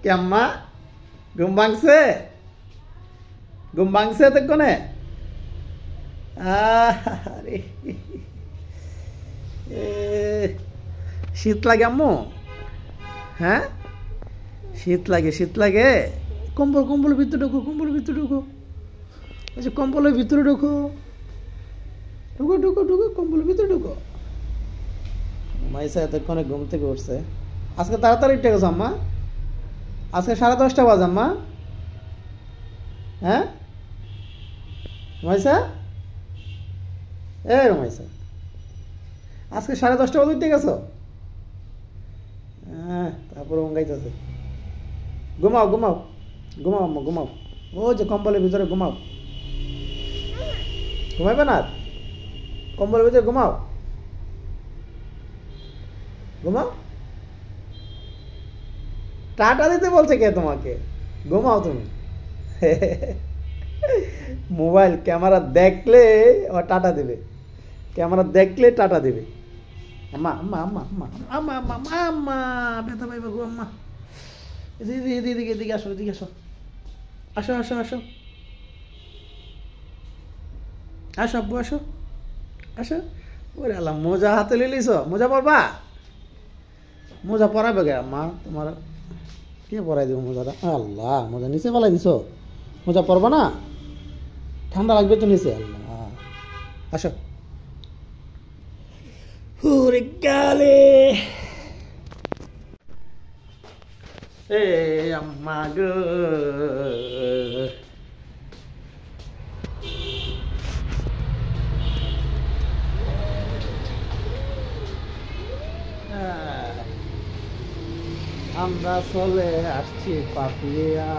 কি আম্মা ঘুম ভাঙছে? ঘুম ভাঙছে এতক্ষণে? আরে শীত লাগে আম্মু? হ্যাঁ শীত লাগে। কম্বল ভিতরে ঢুকো, কম্বলের ভিতরে ঢুকো, কম্বলের ভিতরে ঢুকো। মাইসা এতক্ষণে ঘুম থেকে উঠছে। আজকে তাড়াতাড়ি উঠে গেছো আম্মা? আজকে 10:30 বাজে আম্মা। হ্যাঁ রুমাইসা, রুমাইসা আজকে 10:30 বাজে উঠে গেছো? হ্যাঁ তারপর অঙ্গাইতেছে। ঘুমাও আম্মা ঘুমাও। ও যে কম্বলের ভিতরে ঘুমাও। ঘুমাইবে না? কম্বলের ভিতরে ঘুমাও। টাটা দিতে বলছে কে তোমাকে? ঘুমাও তুমি। মোবাইল ক্যামেরা দেখলে ও টাটা দেবে, টাটা দেবে। আম্মা ব্যথা পাইবে গো আম্মা। এদিকে আসো, আব্বু আসো। ওরে আল্লাহ, মোজা হাতে লিলিস? মোজা পরবা? মোজা পরাবে গে আম্মা? তোমার কে পরাই দেবো মোজাটা? আল্লাহ, মোজা নিচে ফেলাই দিছো? মোজা পরবা না? ঠান্ডা লাগবে তো নিচে। আল্লাহ, আসো। ওরে গালে আম্মা গো। আমরা চলে আসছি পাপিয়া।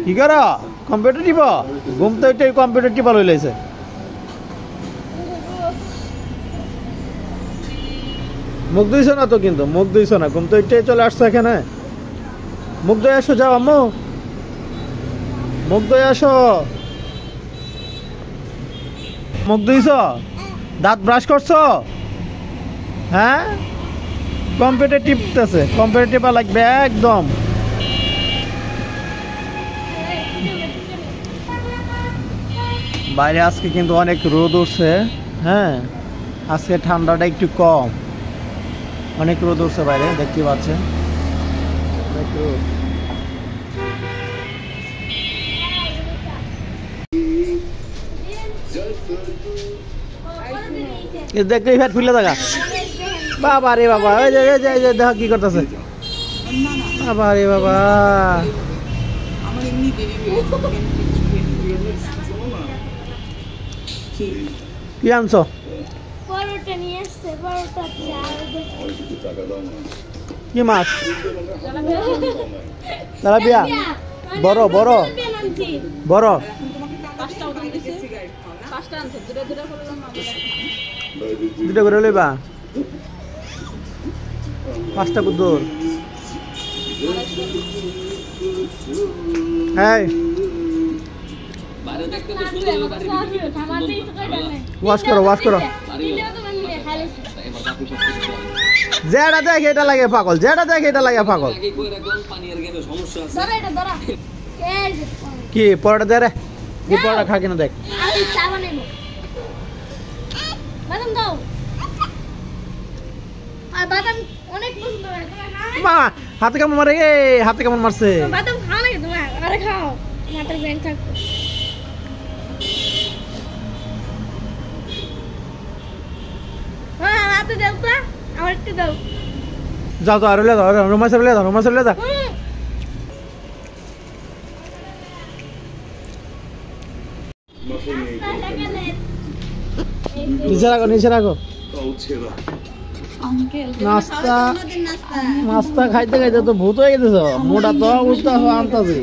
কি কর? কম্পিউটার টিপ? ঘুম তো এটাই কম্পিউটার টিপা লই লাইছে। মুখ ধুইছ না তো? কিন্তু মুখ ধুইছ না, ঘুম তো এটাই চলে আসছো এখানে। মুখ ধুয়ে আসো, যাও আম্মু, মুখ ধুয়ে আসো। মুখ ধুইছ? দাঁত ব্রাশ করছো? হ্যাঁ, কম্পিউটার টিপতেছে, কম্পিউটার টিপা লাগবে একদম। বাইরে আজকে কিন্তু অনেক রোদ উঠছে। হ্যাঁ, আজকে ঠান্ডাটা একটু কম, অনেক রোদ উঠছে বাইরে, দেখতে পাচ্ছেন। দেখতে ফ্যাট ফুলে থাকা। বাবা রে বাবা, ওই যে দেখো কি করতেছে। বাবা রে বাবা, কি আনছো? কি মাছ? তেলাপিয়া? বড় বড় বড়? দুটো করে লইবা? 5টা কুদুর। হ্যাঁ, ওয়াশ করো। যেটা দেখে এটা লাগে পাগল, কি পরোটা দে রে? কি পরোটা খা কিনা দেখ। হাতে কেমন মারে? হাতে কেমন মারছে? যাও আর রোমাঞ্চ যা। নিচে রাখো। নাস্তা খাইতে তো ভূত হয়ে গেছে। মোটা তো উঠতে আনতাছি।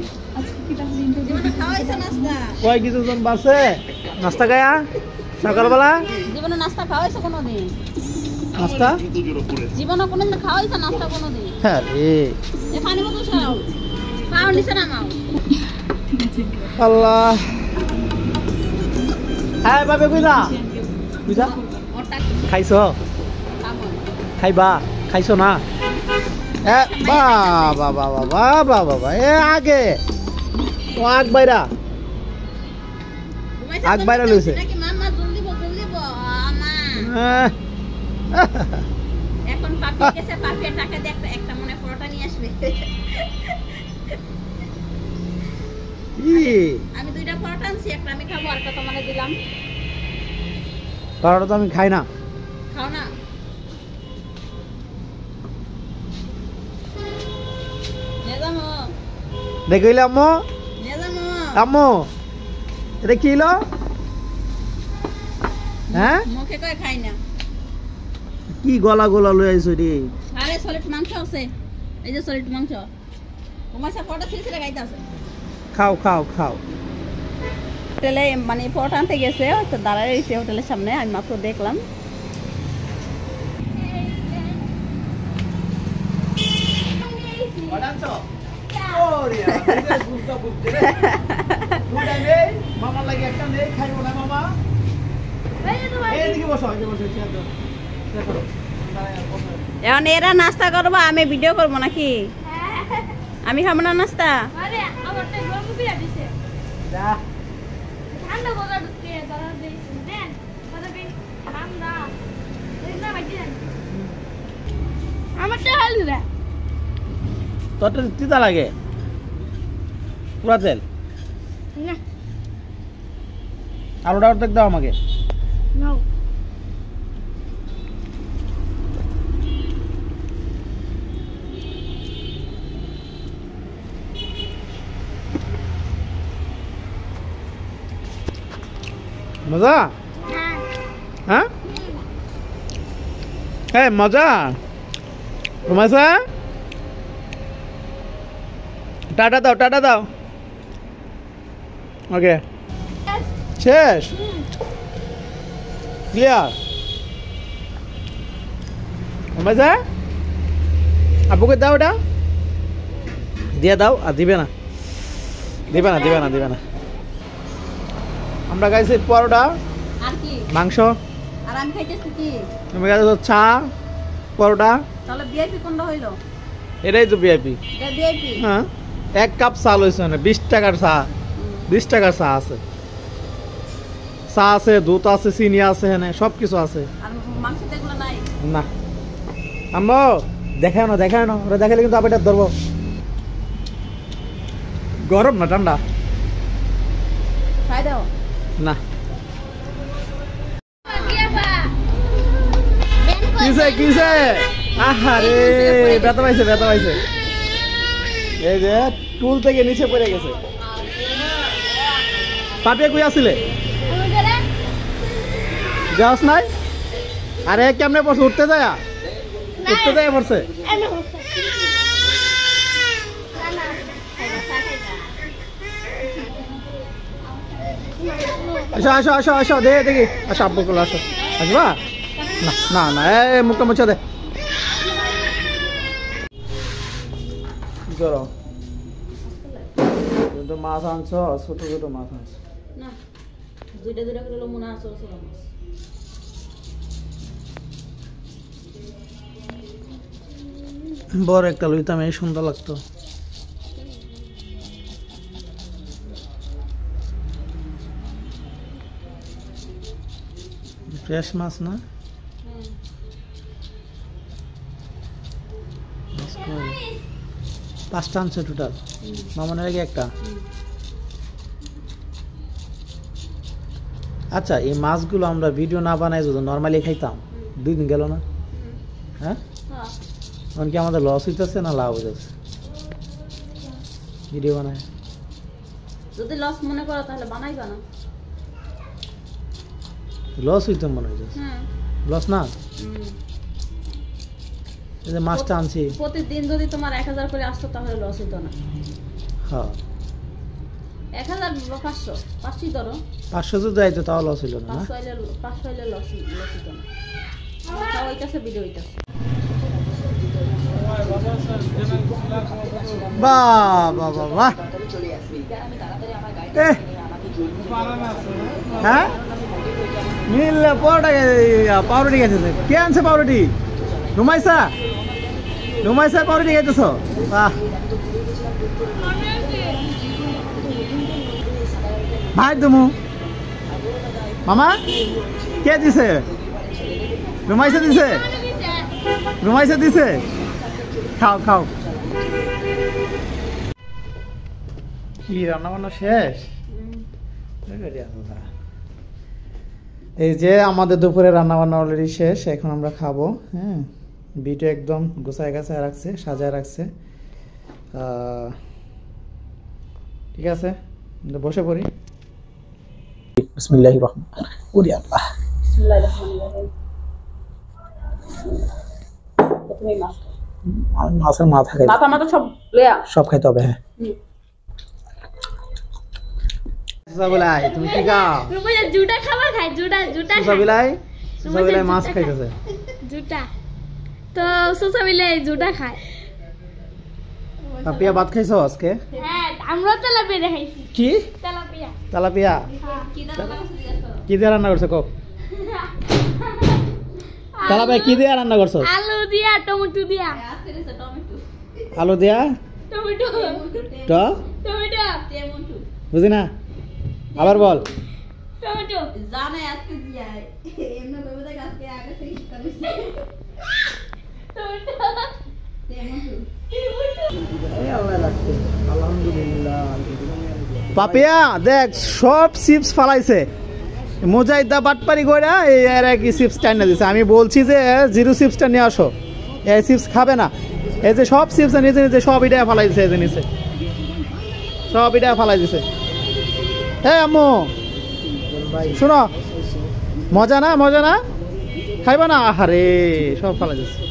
কয় কিছু জন বাসে নাস্তা খায়া সকালবেলা? জীবনে নাস্তা খাওয়াইছো কোনোদিন? নাস্তা জীবনে কোনোদিন খাওয়া হয়েছে নাস্তা কোনোদিন? হ্যাঁ রে এ পানি বোতল সরাও, পাও নিচে নামাও। আল্লাহ হ্যাঁ বাবে বুঝা বুঝা ওটা খাইছ খাবো খাইবা খাইছ না বাবা বাবা বাবা বাবা এ আগে ও আগ বাইরা আগ বাইরা লইছে নাকি মাম্মা জলদি আমা এখন পাপি গেছে, পাপির টাকা দিয়ে একটা মনে পরোটা নিয়ে আসবে। আমি দুইটা পরোটা আনছি, একটা আমি খাবো আর একটা তোমারে দিলাম। পরোটা তো আমি খাই না। খাও না? নেজামো দেখিলে আম্মু নেজামো আম্মু এটা কি হলো? হ্যাঁ মুখে কই খাই না। কি গলা গলা লই আইছো রে? আরে সলিড মাংস আছে, এই যে সলিড মাংস। তোমার সাথে পরোটা ছিলছিলে খাইতে আছে। খাও খাও খাও। হোটেলে মানে পরোটা আনতে গেছে, তো দাঁড়ায় রয়েছে হোটেলের সামনে, আমি মাত্র দেখলাম। মামা লাগে একটা নেই খাইবো না মামা। এইদিকে বসো, এইদিকে বসো, চেয়ার দাও। দেখো এখন এরা নাস্তা করবো, আমি ভিডিও করবো নাকি? আমি খাবো না নাস্তা। যা তোরটা তিতা লাগে পুরা তেল। আলুটা অর্ধেক দাও আমাকে। মজা? হ্যাঁ হ্যাঁ মজা। রুমাইসা টাটা দাও, টাটা দাও। ওকে শেষ ক্লিয়ার। রুমাইসা আপুকে দাও, ওটা দিয়ে দাও। আর দিবে না, দিবে না, দিবে না, দিবে না। আমরা খাইছি পরোটা আর কি মাংস, আর আমি খাইতেছি কি? তুমি খাইছো চা পরোটা। তাহলে ভিআইপি কোনটা হইলো? এটাই তো ভিআইপি। এটা ভিআইপি। হ্যাঁ এক কাপ চা লইছে না, 20 টাকার চা। 20 টাকার চা আছে, চা আছে, দুধ আছে, চিনি আছে, হ্যাঁ সব কিছু আছে। আর মাংস দেখলো নাই না আম্মু দেখায় না, দেখায় না, ওরা দেখালে কিন্তু আবার ধরবো। গরম না ঠান্ডা? খাই দাও না কিসে কিসে আহারে ব্যথা পাইছে, ব্যথা পাইছে। এই যে টুল থেকে নিচে পড়ে গেছে। পাপিয়া কই আসলে যাস নাই? আরে কেমনে পড়ছে? উঠতে যায়, উঠতে যায় পড়ছে। আসো আসো আসো আসো, দেখে দেখি। আসো আব্বু কোলে আসো। আসবা না না না, এই মুখটা মুছে দে। কি করো? তো মাছ আনছো, ছোট ছোট মাছ আনছো না, দুইটা দুইটা করে মনে আছে ছোট মাছ। বড় একটা লইতাম, এই সুন্দর লাগতো। ফ্রেশ মাছ না? পাঁচটা আনছে টোটাল, মামনের আগে একটা। আচ্ছা এই মাছগুলো আমরা ভিডিও না বানাই যদি নর্মালি খাইতাম, 2 দিন গেল না? হ্যাঁ এখন কি আমাদের লস হইতেছে না লাভ হইতেছে ভিডিও বানায়? যদি লস মনে করো তাহলে বানাইবা না। লস হইতো মনে হইতেছে। লস না? এই যে মাছটা আনছি, প্রতিদিন যদি তোমার 1000 করে আসতো তাহলে লস হইতো না। হ্যাঁ 1500 500 ধরো, 500 যদি আইতো তাও লস হইল না। 500 হইলে লস হইতো না। বাহ বাহ বাহ বাহ হ্যাঁ নীল পরোটা পাউরুটি খেতেছে কে আনছে পাউরুটি রুমাইসা রুমাইসা পাউরুটি খেতেছ বাহ ভাই তুমি মামা কে দিছে রুমাইসা দিছে রুমাইসা দিছে খাও খাও কি রান্না বান্না শেষ এই যে আমাদের দুপুরে রান্না বান্না অলরেডি শেষ এখন আমরা খাবো হ্যাঁ বিটে একদম গোছায় গাছায় রাখছে সাজায় রাখছে ঠিক আছে বসে পড়ি বিসমিল্লাহির রহমানির রহিম ওরে আল্লাহ বিসমিল্লাহির রহমানির রহিম প্রথমে মাছের মাথা খাই মাথা সব লয়া সব খাইতে হবে হ্যাঁ সুসাবিলাই তুমি কি খাও রুমাইয়া জুটা খাবার খাই জুটা সুসাবিলাই সুসাবিলাই মাছ খাইতেছে জুটা তো সুসাবিলাই জুটা খায় তাপিয়া ভাত খাইছো আজকে হ্যাঁ আমরা তেলাপিয়া খাইছি কি তেলাপিয়া তেলাপিয়া কি দিয়ে রান্না করছো কো তেলাপিয়া কি দিয়ে রান্না করছো আলু দিয়া টমেটো দিয়া আলু দিয়া টমেটো টমেটো বুঝি না আবার বল টমেটো জানে আজকে দিয়া এমন কইবো দেখ আজকে আগে থেকে করিস টমেটো পাপিয়া দেখ সব চিপস ফালাইছে মুজাহিদা বাটপারি কইরা এই এর কি চিপস টাইনা দিছে আমি বলছি যে জিরো চিপসটা নিয়ে আসো এই চিপস খাবে না এই যে সব চিপস নিজে নিজে সব ইটা ফালাই দিছে এই যে নিচে সব ইটা ফালাই দিছে হ্যাঁ আম্মু শোনো মজা না খাইবা না আহারে সব ফালাই দিছে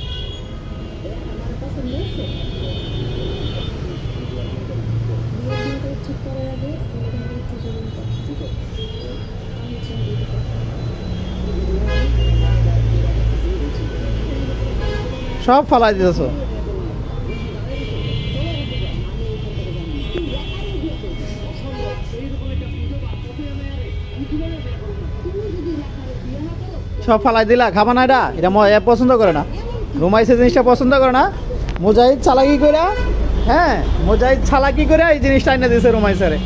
সব ফালাই দিতেছ সব ফালাই দিলা খাবা না এটা পছন্দ করে না রুমাইছে জিনিসটা পছন্দ করে না মুজাহিদ চালাকি করে হ্যাঁ মুজাহিদ চালাকি করে এই জিনিসটা এনে দিছে রুমাইসারে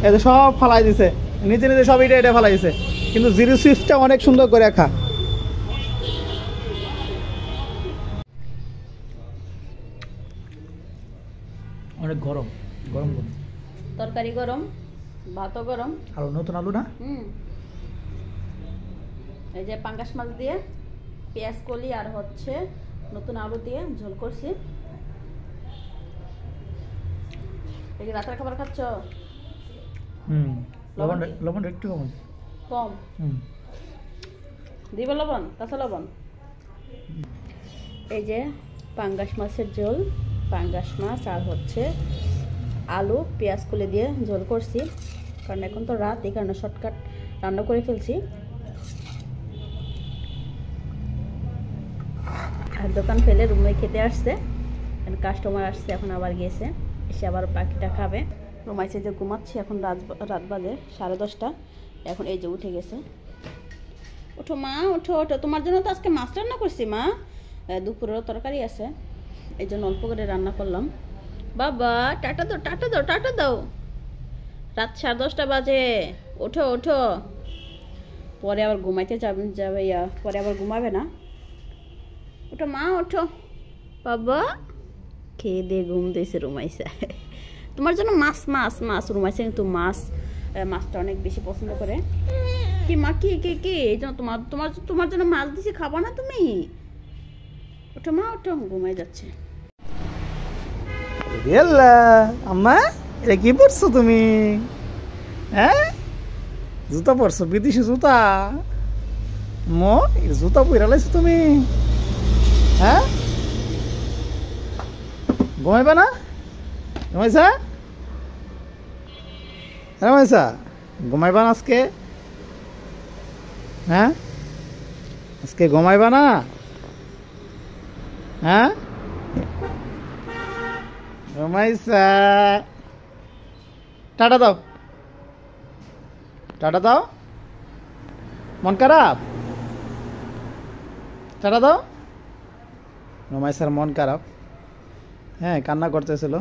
এই সব ফালাই দিছে নিজে নিজে সব এটা ফালাই দিছে কিন্তু জিরো সুইচটা অনেক সুন্দর করে খা অনেক গরম গরম তরকারি গরম ভাতও গরম আর নতুন আলু না এই যে পাঙ্গাস মাছ দিয়ে পেঁয়াজ কলি আর হচ্ছে নতুন আলু দিয়ে ঝোল করছি এই যে রাতের খাবার খাচ্ছ লবণ একটু কম দিবে লবণ কাঁচা লবণ এই যে পাঙ্গাস মাছের ঝোল পাঙ্গাস মাছ আর হচ্ছে আলু পেঁয়াজ কুলে দিয়ে ঝোল করছি কারণ এখন তো রাত এই কারণে শর্টকাট রান্না করে ফেলছি আর দোকান ফেলে রুমে খেতে আসছে কাস্টমার আসছে এখন আবার গিয়েছে এসে আবার পাখিটা খাবে রুমাইছে যে ঘুমাচ্ছি এখন রাত বাজে 10:30 এখন এই যে উঠে গেছে ওঠো মা ওঠো ওঠো তোমার জন্য তো আজকে মাছ রান্না করছি মা দুপুরেরও তরকারি আছে এই জন্য অল্প করে রান্না করলাম বাবা টাটা দাও রাত 10:30 বাজে ওঠো ওঠো পরে আবার ঘুমাইতে যাবে পরে আবার ঘুমাবে না ওঠো মা ওঠো বাবা খেয়ে দিয়ে ঘুম দিয়েছে রুমাইসা তোমার জন্য মাছ রুমাইসা কিন্তু মাছটা অনেক বেশি পছন্দ করে কি মা কি এই জন্য তোমার জন্য মাছ দিছি খাবো না তুমি ওঠো মা ওঠো ঘুমাই যাচ্ছে আম্মা এটা কি পড়ছো তুমি হ্যাঁ জুতা পড়ছো বিদেশি জুতা জুতা পরে লাইছো তুমি হ্যাঁ ঘুমাইবা না ঘুমাইছা ঘুমাইবা না আজকে হ্যাঁ আজকে ঘুমাইবা না হ্যাঁ রুমাইসা টাটা দাও, টাটা দাও। মন খারাপ? টাটা দাও। রুমাইসার মন খারাপ, হ্যাঁ কান্না করতেছিল।